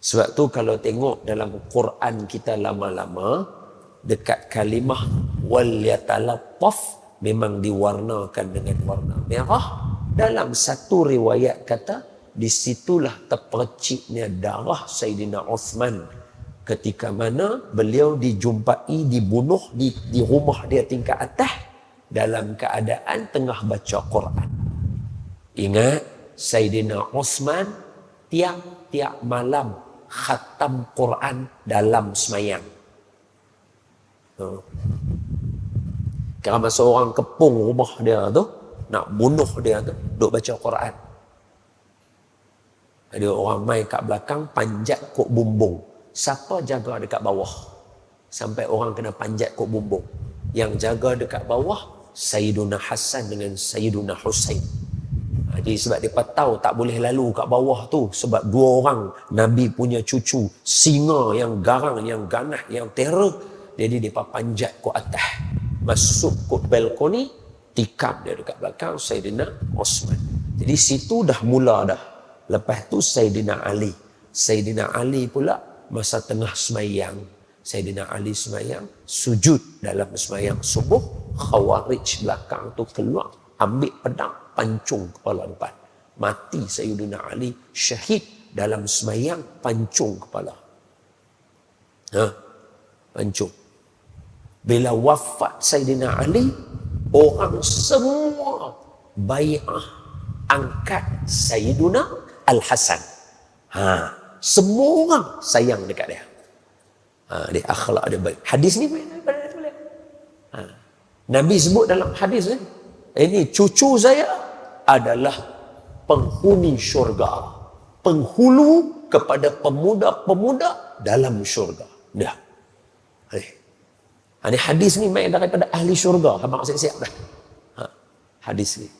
Sebab tu kalau tengok dalam Quran kita lama-lama, dekat kalimah wal yatalattaf memang diwarnakan dengan warna merah. Dalam satu riwayat kata, disitulah terperciknya darah Sayyidina Uthman ketika mana beliau dijumpai dibunuh di rumah dia tingkat atas dalam keadaan tengah baca Quran. Ingat, Sayyidina Uthman tiap-tiap malam khatam Quran dalam semayang. Kalau masa orang kepung rumah dia tu, nak bunuh dia tu, duk baca Quran. Ada orang main kat belakang, panjat kok bumbung. Siapa jaga dekat bawah? Sampai orang kena panjat kok bumbung. Yang jaga dekat bawah, Sayyiduna Hasan dengan Sayyiduna Husain. Jadi sebab mereka tahu tak boleh lalu kat bawah tu. Sebab dua orang Nabi punya cucu, singa yang garang, yang ganas, yang terror. Jadi mereka panjat ke atas, masuk ke balkoni, tikam dia dekat belakang Sayyidina Osman. Jadi situ dah mula dah. Lepas tu Sayyidina Ali. Sayyidina Ali pula masa tengah semayang. Sayyidina Ali semayang, sujud dalam semayang subuh. Khawarij belakang tu keluar, ambil pedang, pancung kepala depan. Mati Sayyidina Ali, syahid dalam semayang, pancung kepala. Pancung. Bila wafat Sayyidina Ali, orang semua bai'ah angkat Sayyiduna Al-Hasan. Semua orang sayang dekat dia. Dia akhlak dia baik. Hadis ni Nabi sebut dalam hadis ni, ini cucu saya adalah penghuni syurga, penghulu kepada pemuda-pemuda dalam syurga. Dah. Ini hadis ni main daripada ahli syurga. Abang siap-siap dah. Hadis ni.